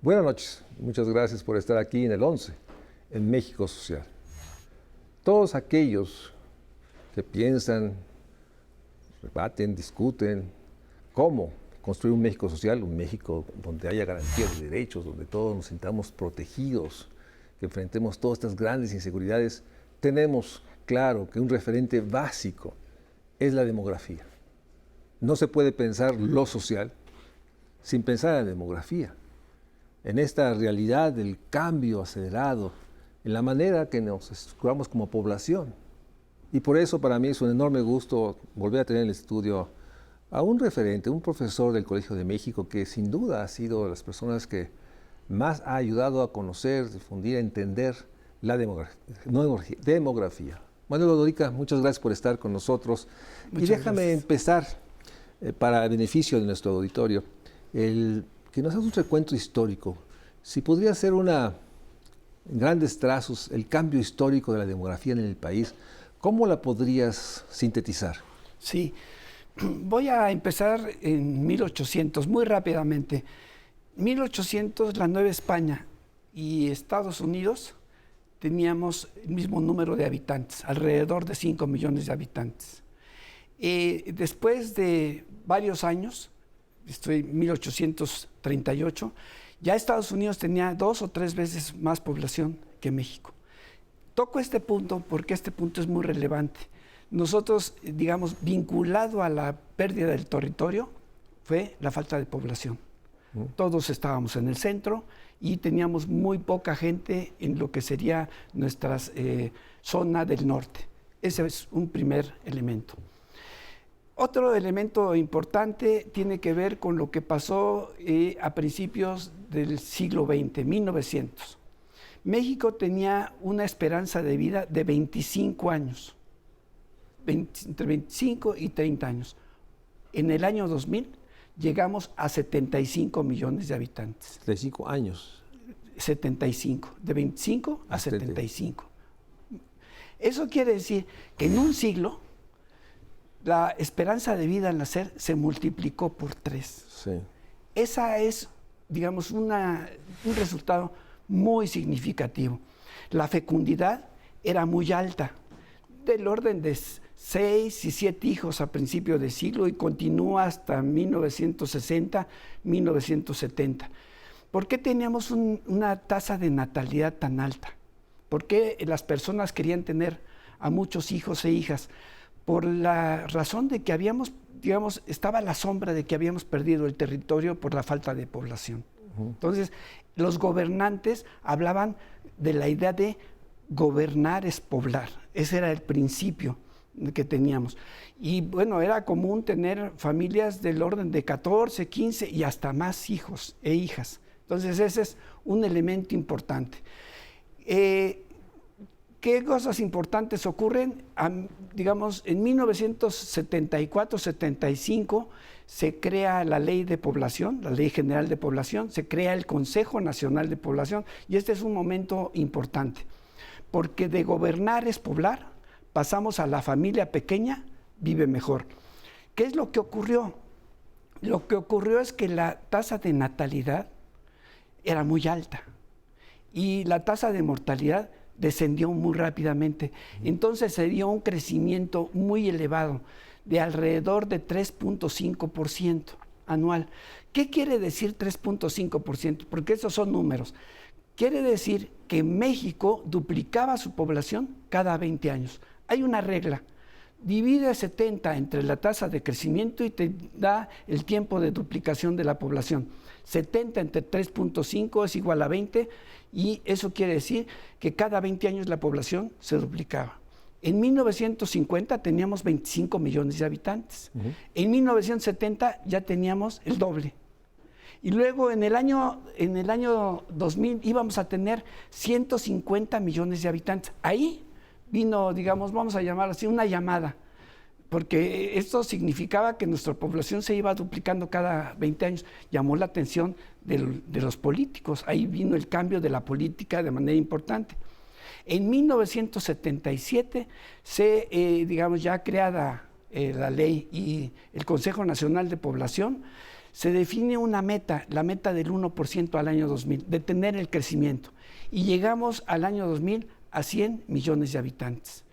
Buenas noches, muchas gracias por estar aquí en el 11, en México Social. Todos aquellos que piensan, debaten, discuten cómo construir un México social, un México donde haya garantías de derechos, donde todos nos sintamos protegidos, que enfrentemos todas estas grandes inseguridades, tenemos claro que un referente básico es la demografía. No se puede pensar lo social sin pensar en la demografía, en esta realidad del cambio acelerado, en la manera que nos estructuramos como población. Y por eso para mí es un enorme gusto volver a tener en el estudio a un referente, un profesor del Colegio de México que sin duda ha sido de las personas que más ha ayudado a conocer, difundir, a entender la demografía. Manuel Odorica, muchas gracias por estar con nosotros. Y déjame empezar, para el beneficio de nuestro auditorio, que nos haga un recuento histórico. Si podría ser en grandes trazos, el cambio histórico de la demografía en el país, ¿cómo la podrías sintetizar? Sí, voy a empezar en 1800, muy rápidamente. 1800, la Nueva España y Estados Unidos teníamos el mismo número de habitantes, alrededor de 5 millones de habitantes. Después de varios años, estoy en 1838, ya Estados Unidos tenía 2 o 3 veces más población que México. Toco este punto porque este punto es muy relevante. Nosotros, digamos, vinculado a la pérdida del territorio, fue la falta de población. Todos estábamos en el centro y teníamos muy poca gente en lo que sería nuestra zona del norte. Ese es un primer elemento. Otro elemento importante tiene que ver con lo que pasó a principios del siglo XX, 1900. México tenía una esperanza de vida de 25 años, entre 25 y 30 años. En el año 2000 llegamos a 75 millones de habitantes. 75 años. 75, de 25 a 75. Eso quiere decir que en un siglo la esperanza de vida al nacer se multiplicó por 3. Sí. Esa es, digamos, un resultado muy significativo. La fecundidad era muy alta, del orden de 6 y 7 hijos a principios de siglo y continúa hasta 1960, 1970. ¿Por qué teníamos una tasa de natalidad tan alta? ¿Por qué las personas querían tener a muchos hijos e hijas? Por la razón de que habíamos, digamos, estaba la sombra de que habíamos perdido el territorio por la falta de población. Entonces, los gobernantes hablaban de la idea de gobernar es poblar. Ese era el principio que teníamos. Y bueno, era común tener familias del orden de 14, 15 y hasta más hijos e hijas. Entonces, ese es un elemento importante. ¿Qué cosas importantes ocurren? Digamos, en 1974-75 se crea la Ley de Población, la Ley General de Población, se crea el Consejo Nacional de Población, y este es un momento importante, porque de gobernar es poblar, pasamos a la familia pequeña, vive mejor. ¿Qué es lo que ocurrió? Lo que ocurrió es que la tasa de natalidad era muy alta y la tasa de mortalidad descendió muy rápidamente. Entonces se dio un crecimiento muy elevado de alrededor de 3.5% anual. ¿Qué quiere decir 3.5%? Porque esos son números. Quiere decir que México duplicaba su población cada 20 años. Hay una regla. Divide 70 entre la tasa de crecimiento y te da el tiempo de duplicación de la población. 70 entre 3.5 es igual a 20 y eso quiere decir que cada 20 años la población se duplicaba. En 1950 teníamos 25 millones de habitantes. En 1970 ya teníamos el doble. Y luego en el año 2000 íbamos a tener 150 millones de habitantes. Ahí vino, digamos, vamos a llamar así, una llamada, porque esto significaba que nuestra población se iba duplicando cada 20 años. Llamó la atención de los políticos. Ahí vino el cambio de la política de manera importante. En 1977 digamos, ya creada la ley y el Consejo Nacional de Población, se define una meta, la meta del 1% al año 2000, detener el crecimiento. Y llegamos al año 2000 a 100 millones de habitantes.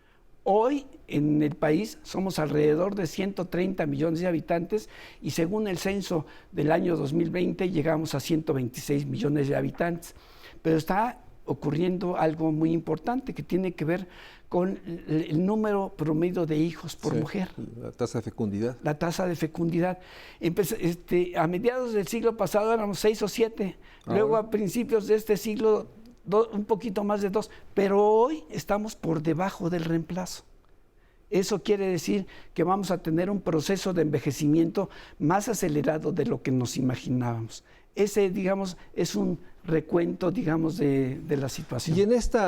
Hoy en el país somos alrededor de 130 millones de habitantes y según el censo del año 2020 llegamos a 126 millones de habitantes. Pero está ocurriendo algo muy importante que tiene que ver con el número promedio de hijos por mujer. La tasa de fecundidad. La tasa de fecundidad. A mediados del siglo pasado éramos 6 o 7, luego a principios de este siglo un poquito más de 2, pero hoy estamos por debajo del reemplazo. Eso quiere decir que vamos a tener un proceso de envejecimiento más acelerado de lo que nos imaginábamos. Ese, digamos, es un recuento, digamos, de la situación. Y en este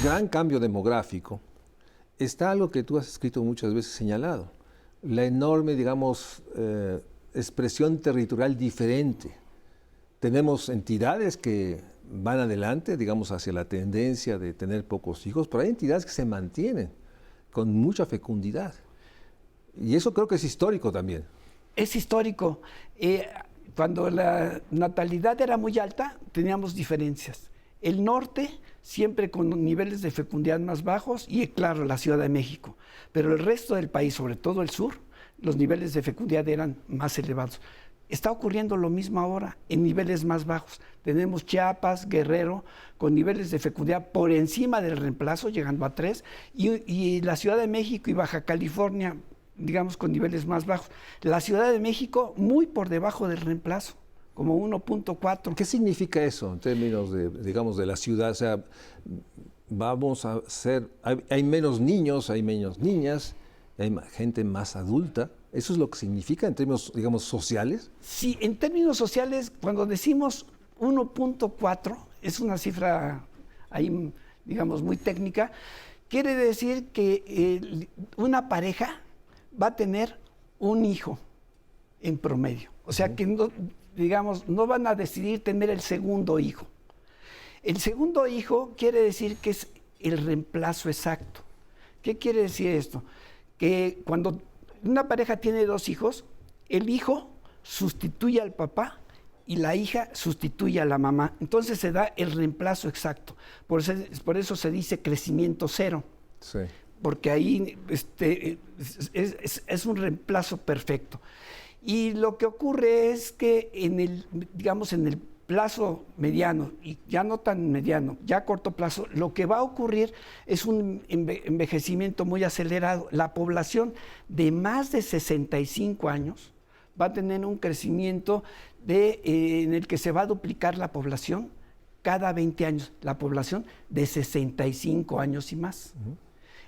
gran cambio demográfico está algo que tú has escrito muchas veces señalado, la enorme, digamos, expresión territorial diferente. Tenemos entidades que van adelante, digamos, hacia la tendencia de tener pocos hijos, pero hay entidades que se mantienen con mucha fecundidad. Y eso creo que es histórico también. Es histórico. Cuando la natalidad era muy alta, teníamos diferencias. El norte, siempre con niveles de fecundidad más bajos, y claro, la Ciudad de México. Pero el resto del país, sobre todo el sur, los niveles de fecundidad eran más elevados. Está ocurriendo lo mismo ahora, en niveles más bajos. Tenemos Chiapas, Guerrero, con niveles de fecundidad por encima del reemplazo, llegando a 3, y la Ciudad de México y Baja California, digamos, con niveles más bajos. La Ciudad de México muy por debajo del reemplazo, como 1.4. ¿Qué significa eso en términos de, digamos, de la ciudad? O sea, vamos a ser, hay menos niños, hay menos niñas, hay gente más adulta. ¿Eso es lo que significa en términos, digamos, sociales? Sí, en términos sociales, cuando decimos 1.4, es una cifra ahí, digamos, muy técnica, quiere decir que una pareja va a tener un hijo en promedio. O sea que, no, digamos, no van a decidir tener el segundo hijo. El segundo hijo quiere decir que es el reemplazo exacto. ¿Qué quiere decir esto? Que cuando una pareja tiene 2 hijos, el hijo sustituye al papá y la hija sustituye a la mamá. Entonces se da el reemplazo exacto. Por eso se dice crecimiento cero. Sí. Porque ahí es un reemplazo perfecto. Y lo que ocurre es que en el plazo mediano, y ya no tan mediano, ya a corto plazo, lo que va a ocurrir es un envejecimiento muy acelerado. La población de más de 65 años va a tener un crecimiento en el que se va a duplicar la población cada 20 años, la población de 65 años y más.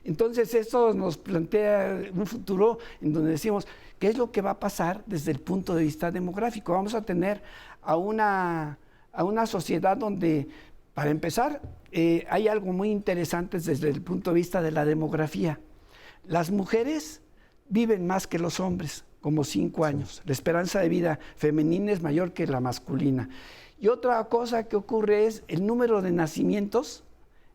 Entonces eso nos plantea un futuro en donde decimos, ¿qué es lo que va a pasar desde el punto de vista demográfico? Vamos a tener a una sociedad donde, para empezar, hay algo muy interesante desde el punto de vista de la demografía. Las mujeres viven más que los hombres, como 5 años. La esperanza de vida femenina es mayor que la masculina. Y otra cosa que ocurre es el número de nacimientos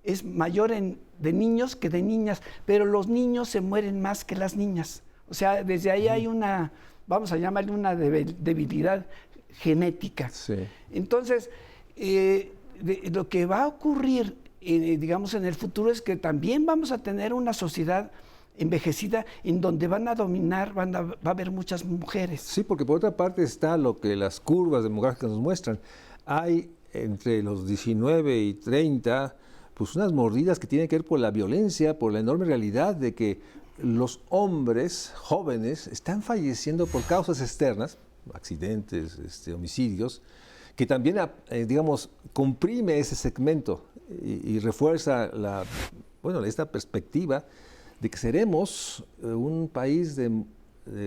es mayor de niños que de niñas, pero los niños se mueren más que las niñas. O sea, desde ahí hay una, vamos a llamarle una debilidad genética. Sí. Entonces, lo que va a ocurrir, digamos, en el futuro es que también vamos a tener una sociedad envejecida en donde van a dominar, va a haber muchas mujeres. Sí, porque por otra parte está lo que las curvas demográficas nos muestran. Hay entre los 19 y 30, pues unas mordidas que tienen que ver por la violencia, por la enorme realidad de que los hombres jóvenes están falleciendo por causas externas, accidentes, homicidios, que también, digamos, comprime ese segmento y refuerza esta perspectiva de que seremos un país de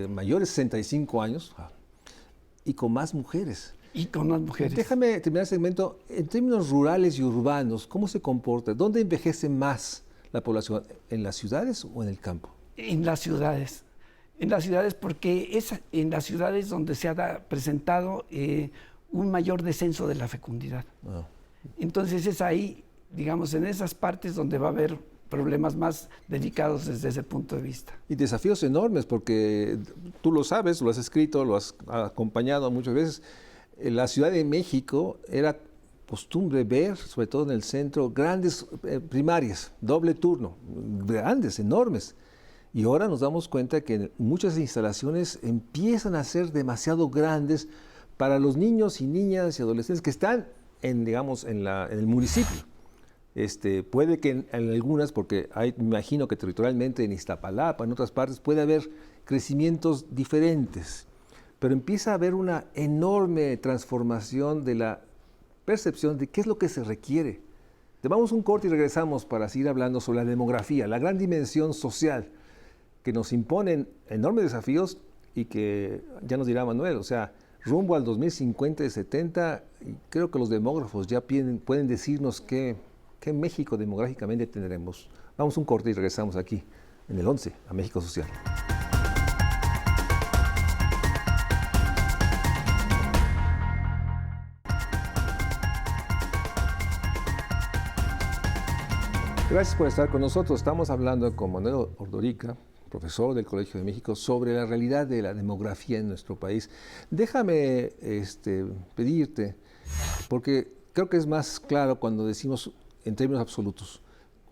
mayores de 65 años y con más mujeres. Y con más mujeres. Déjame terminar el segmento. En términos rurales y urbanos, ¿cómo se comporta? ¿Dónde envejece más la población? ¿En las ciudades o en el campo? En las ciudades. En las ciudades, porque es en las ciudades donde se ha presentado un mayor descenso de la fecundidad. Entonces es ahí, digamos, en esas partes donde va a haber problemas más delicados desde ese punto de vista. Y desafíos enormes, porque tú lo sabes, lo has escrito, lo has acompañado muchas veces. En la Ciudad de México era costumbre ver, sobre todo en el centro, grandes primarias, doble turno, grandes, enormes. Y ahora nos damos cuenta que muchas instalaciones empiezan a ser demasiado grandes para los niños y niñas y adolescentes que están digamos, en el municipio. Puede que en algunas, porque me imagino que territorialmente en Iztapalapa, en otras partes, puede haber crecimientos diferentes, pero empieza a haber una enorme transformación de la percepción de qué es lo que se requiere. Tomamos un corte y regresamos para seguir hablando sobre la demografía, la gran dimensión social que nos imponen enormes desafíos y que ya nos dirá Manuel, o sea, rumbo al 2050 y 70, creo que los demógrafos ya pueden decirnos qué México demográficamente tendremos. Vamos a un corte y regresamos aquí en el 11 a México Social. Gracias por estar con nosotros. Estamos hablando con Manuel Ordorica, profesor del Colegio de México, sobre la realidad de la demografía en nuestro país. Déjame pedirte, porque creo que es más claro cuando decimos en términos absolutos,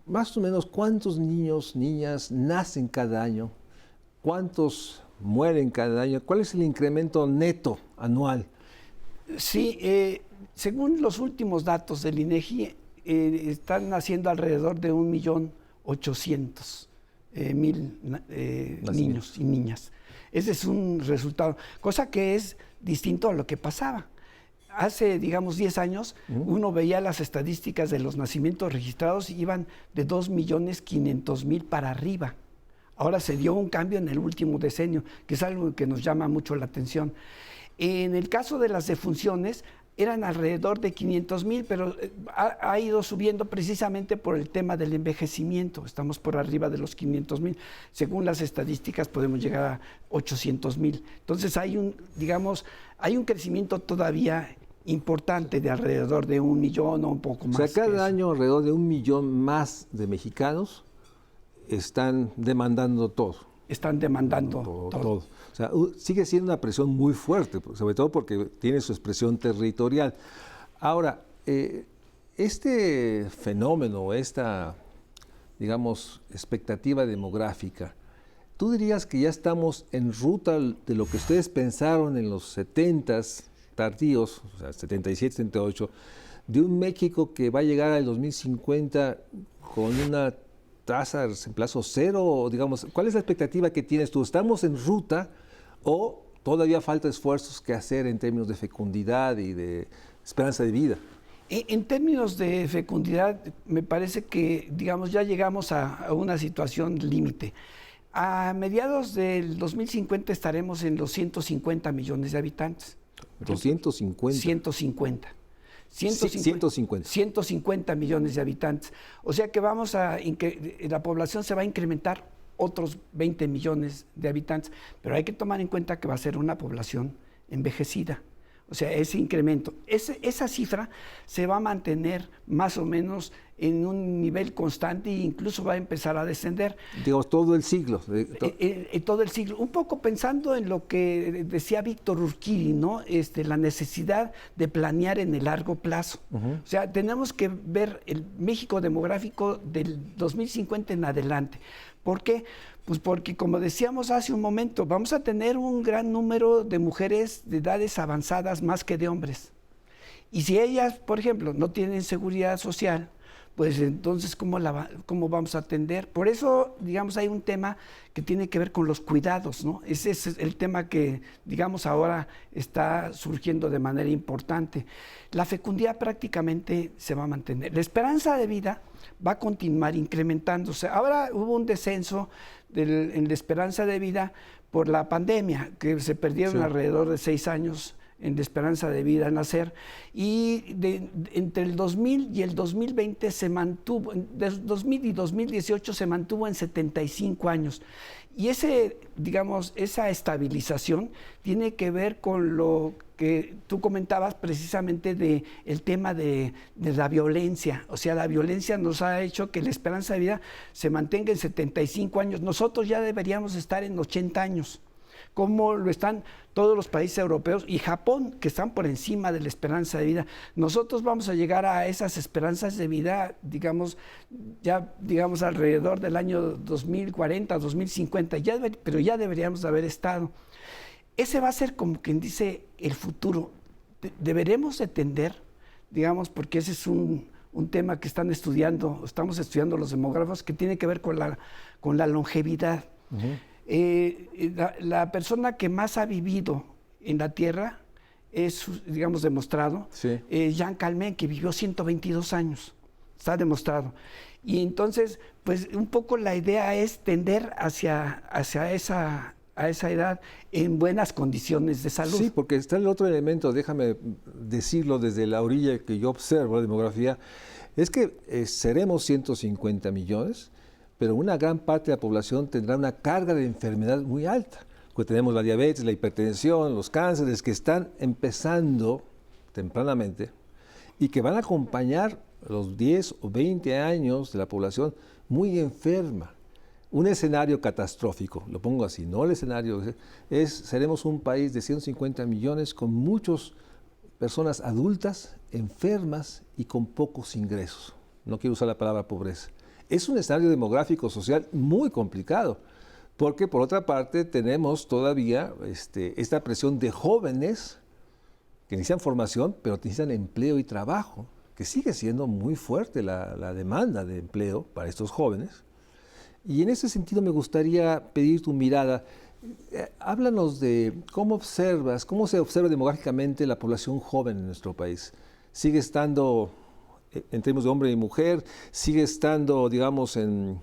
más o menos cuántos niños, niñas nacen cada año, cuántos mueren cada año, cuál es el incremento neto anual. Sí, según los últimos datos del INEGI, están naciendo alrededor de 1.800.000 niños y niñas. Ese es un resultado, cosa que es distinto a lo que pasaba. Hace, digamos, 10 años, uno veía las estadísticas de los nacimientos registrados y iban de 2.500.000 para arriba. Ahora se dio un cambio en el último decenio, que es algo que nos llama mucho la atención. En el caso de las defunciones, eran alrededor de 500.000, pero ha ido subiendo precisamente por el tema del envejecimiento. Estamos por arriba de los 500.000. Según las estadísticas podemos llegar a 800.000. Entonces hay un crecimiento todavía importante de alrededor de 1 millón o un poco más. O sea, cada año alrededor de 1 millón más de mexicanos están demandando todo. Están demandando todo. O sea, sigue siendo una presión muy fuerte, sobre todo porque tiene su expresión territorial. Ahora, este fenómeno, esta, digamos, expectativa demográfica, ¿tú dirías que ya estamos en ruta de lo que ustedes pensaron en los 70s tardíos, o sea, 77, 78, de un México que va a llegar al 2050 con una tasa de reemplazo cero? Digamos, ¿cuál es la expectativa que tienes tú? ¿Estamos en ruta o todavía falta esfuerzos que hacer en términos de fecundidad y de esperanza de vida? En términos de fecundidad, me parece que, digamos, ya llegamos a una situación límite. A mediados del 2050 estaremos en los 150 millones de habitantes. 250. 150. 150. 150 millones de habitantes. O sea que la población se va a incrementar otros 20 millones de habitantes, pero hay que tomar en cuenta que va a ser una población envejecida. O sea, ese incremento, esa cifra se va a mantener más o menos en un nivel constante e incluso va a empezar a descender. Digamos, todo el siglo. Todo el siglo. Un poco pensando en lo que decía Víctor Urquidi, ¿no? La necesidad de planear en el largo plazo. O sea, tenemos que ver el México demográfico del 2050 en adelante. ¿Por qué? Pues porque, como decíamos hace un momento, vamos a tener un gran número de mujeres de edades avanzadas más que de hombres. Y si ellas, por ejemplo, no tienen seguridad social, pues entonces, ¿cómo vamos a atender? Por eso, digamos, hay un tema que tiene que ver con los cuidados, ¿no? Ese es el tema que, digamos, ahora está surgiendo de manera importante. La fecundidad prácticamente se va a mantener. La esperanza de vida va a continuar incrementándose. Ahora hubo un descenso en la esperanza de vida por la pandemia, que se perdieron alrededor de 6 años en la esperanza de vida nacer, y entre el 2000 y el 2020 se mantuvo, de 2000 y 2018 se mantuvo en 75 años. Y esa estabilización tiene que ver con lo que tú comentabas precisamente del tema de la violencia. O sea, la violencia nos ha hecho que la esperanza de vida se mantenga en 75 años. Nosotros ya deberíamos estar en 80 años, como lo están todos los países europeos y Japón, que están por encima de la esperanza de vida. Nosotros vamos a llegar a esas esperanzas de vida, digamos alrededor del año 2040, 2050, pero ya deberíamos haber estado. Ese va a ser, como quien dice, el futuro. Deberemos de tender, digamos, porque ese es un tema que estamos estudiando los demógrafos, que tiene que ver con la longevidad. Uh-huh. La persona que más ha vivido en la Tierra es, digamos, demostrado, sí. Jean Calment, que vivió 122 años, está demostrado. Y entonces, pues un poco la idea es tender hacia esa edad en buenas condiciones de salud. Sí, porque está el otro elemento, déjame decirlo desde la orilla que yo observo la demografía, es que seremos 150 millones, pero una gran parte de la población tendrá una carga de enfermedad muy alta, porque tenemos la diabetes, la hipertensión, los cánceres que están empezando tempranamente y que van a acompañar los 10 o 20 años de la población muy enferma. Un escenario catastrófico, lo pongo así, no el escenario, seremos un país de 150 millones con muchas personas adultas, enfermas y con pocos ingresos. No quiero usar la palabra pobreza. Es un escenario demográfico social muy complicado, porque por otra parte tenemos todavía esta presión de jóvenes que necesitan formación, pero necesitan empleo y trabajo, que sigue siendo muy fuerte la demanda de empleo para estos jóvenes. Y en ese sentido me gustaría pedir tu mirada. Háblanos de cómo se observa demográficamente la población joven en nuestro país. ¿Sigue estando, en términos de hombre y mujer, sigue estando, digamos, en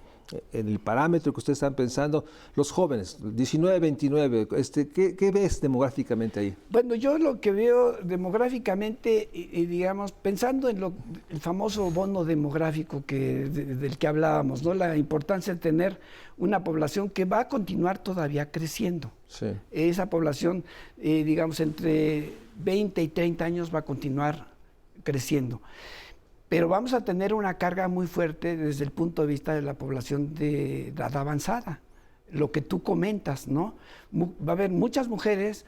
el parámetro que ustedes están pensando? Los jóvenes, 19, 29, ¿qué ves demográficamente ahí? Bueno, yo lo que veo demográficamente, digamos, pensando en el famoso bono demográfico del que hablábamos, ¿no? La importancia de tener una población que va a continuar todavía creciendo. Sí. Esa población, digamos, entre 20 y 30 años va a continuar creciendo. Pero vamos a tener una carga muy fuerte desde el punto de vista de la población de edad avanzada. Lo que tú comentas, ¿no? Va a haber muchas mujeres,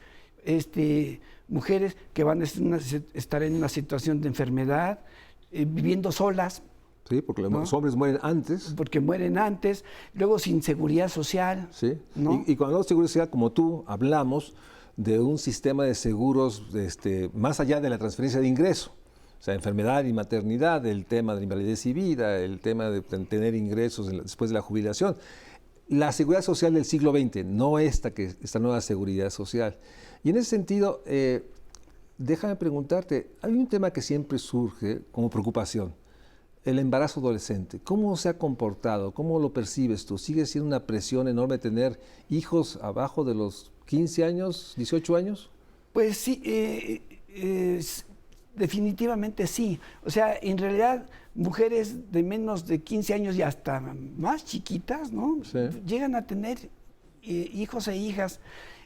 mujeres que van a estar en una situación de enfermedad, viviendo solas. Sí, porque los hombres mueren antes. Porque mueren antes, luego sin seguridad social. Sí, ¿no? Y cuando hablamos de seguridad social, como tú, hablamos de un sistema de seguros más allá de la transferencia de ingreso. O sea, enfermedad y maternidad, el tema de invalidez y vida, el tema de tener ingresos después de la jubilación. La seguridad social del siglo XX, no esta nueva seguridad social. Y en ese sentido, déjame preguntarte, hay un tema que siempre surge como preocupación, el embarazo adolescente. ¿Cómo se ha comportado? ¿Cómo lo percibes tú? ¿Sigue siendo una presión enorme tener hijos abajo de los 15 años, 18 años? Pues sí, definitivamente sí. O sea, en realidad, mujeres de menos de 15 años y hasta más chiquitas, ¿no? Sí. Llegan a tener hijos e hijas.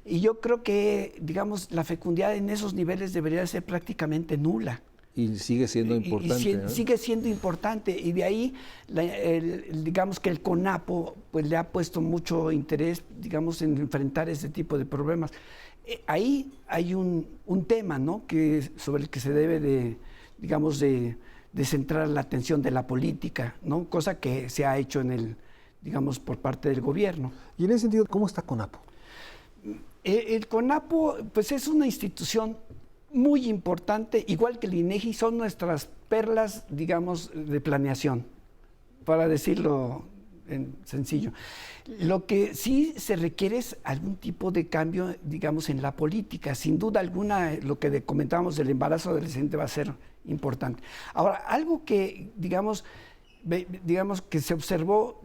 Y yo creo que, digamos, la fecundidad en esos niveles debería ser prácticamente nula. Y sigue siendo importante. ¿No? Sigue siendo importante. Y de ahí, digamos que el CONAPO pues, le ha puesto mucho interés, digamos, en enfrentar ese tipo de problemas. Ahí hay un tema, ¿no? Sobre el que se debe de centrar la atención de la política, ¿no? Cosa que se ha hecho digamos, por parte del gobierno. Y en ese sentido, ¿cómo está CONAPO? El CONAPO, pues es una institución muy importante, igual que el INEGI, son nuestras perlas, digamos, de planeación, para decirlo en sencillo. Lo que sí se requiere es algún tipo de cambio, digamos, en la política. Sin duda alguna, lo que comentábamos del embarazo adolescente va a ser importante. Ahora, algo que, digamos que se observó,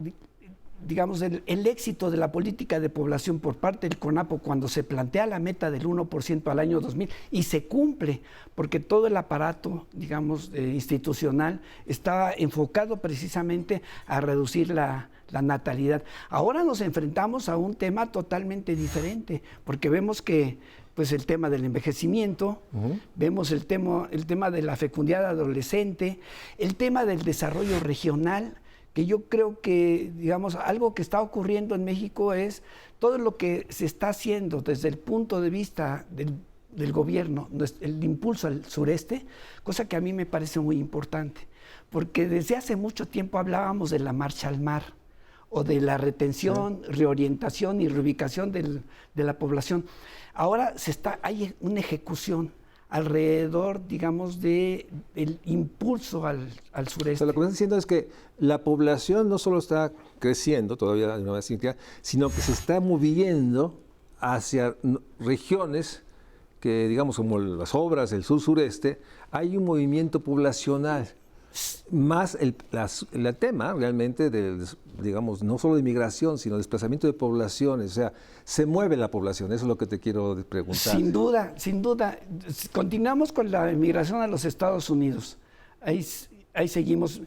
digamos, el éxito de la política de población por parte del CONAPO cuando se plantea la meta del 1% al año 2000 y se cumple, porque todo el aparato, digamos, institucional está enfocado precisamente a reducir la la natalidad. Ahora nos enfrentamos a un tema totalmente diferente, porque vemos que pues el tema del envejecimiento, vemos el tema de la fecundidad adolescente, el tema del desarrollo regional, que yo creo que, digamos, algo que está ocurriendo en México es todo lo que se está haciendo desde el punto de vista del gobierno, el impulso al sureste, cosa que a mí me parece muy importante, porque desde hace mucho tiempo hablábamos de la marcha al mar, o de la retención, reorientación y reubicación de la población. Ahora hay una ejecución alrededor, digamos, del impulso al sureste. O sea, lo que me estás diciendo es que la población no solo está creciendo todavía de una manera significativa, sino que se está moviendo hacia regiones que, digamos, como las obras del sur-sureste, hay un movimiento poblacional. Más el tema realmente, digamos, no solo de migración, sino desplazamiento de poblaciones, o sea, se mueve la población, eso es lo que te quiero preguntar. Sin duda, sin duda. Continuamos con la inmigración a los Estados Unidos, ahí seguimos.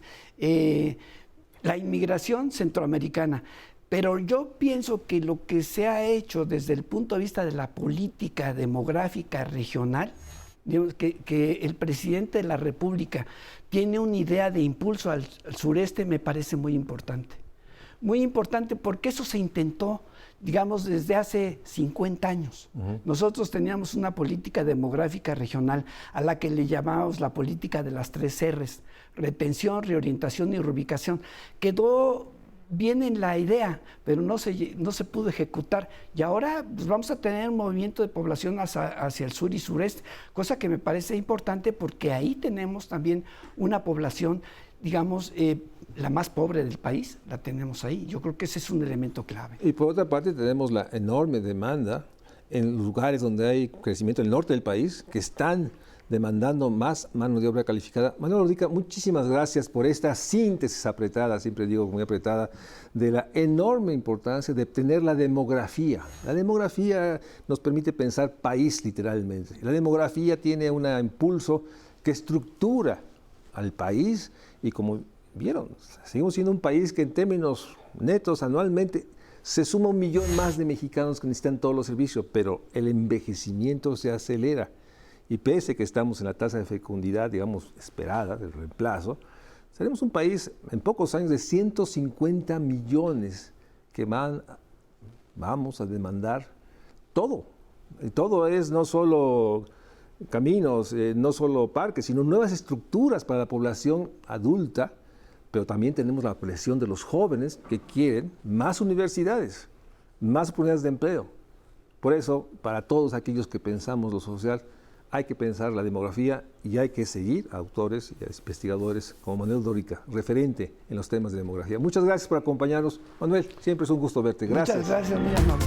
La inmigración centroamericana, pero yo pienso que lo que se ha hecho desde el punto de vista de la política demográfica regional, digamos, que el presidente de la República tiene una idea de impulso al sureste, me parece muy importante. Muy importante porque eso se intentó, digamos, desde hace 50 años. Nosotros teníamos una política demográfica regional a la que le llamábamos la política de las 3 R's, retención, reorientación y reubicación. Quedó bien en la idea, pero no se pudo ejecutar. Y ahora pues, vamos a tener un movimiento de población hacia el sur y sureste, cosa que me parece importante porque ahí tenemos también una población, digamos, la más pobre del país, la tenemos ahí. Yo creo que ese es un elemento clave. Y por otra parte tenemos la enorme demanda en lugares donde hay crecimiento en el norte del país, que están demandando más mano de obra calificada. Manuel Ordica, muchísimas gracias por esta síntesis apretada, siempre digo muy apretada, de la enorme importancia de tener la demografía. La demografía nos permite pensar país literalmente. La demografía tiene un impulso que estructura al país y como vieron, seguimos siendo un país que en términos netos anualmente se suma 1 millón más de mexicanos que necesitan todos los servicios, pero el envejecimiento se acelera. Y pese que estamos en la tasa de fecundidad, digamos, esperada, del reemplazo, seremos un país en pocos años de 150 millones que vamos a demandar todo. Y todo es no solo caminos, no solo parques, sino nuevas estructuras para la población adulta, pero también tenemos la presión de los jóvenes que quieren más universidades, más oportunidades de empleo. Por eso, para todos aquellos que pensamos lo social, hay que pensar la demografía y hay que seguir a autores y a investigadores como Manuel Ordica, referente en los temas de demografía. Muchas gracias por acompañarnos. Manuel, siempre es un gusto verte. Gracias. Muchas gracias, muy amable.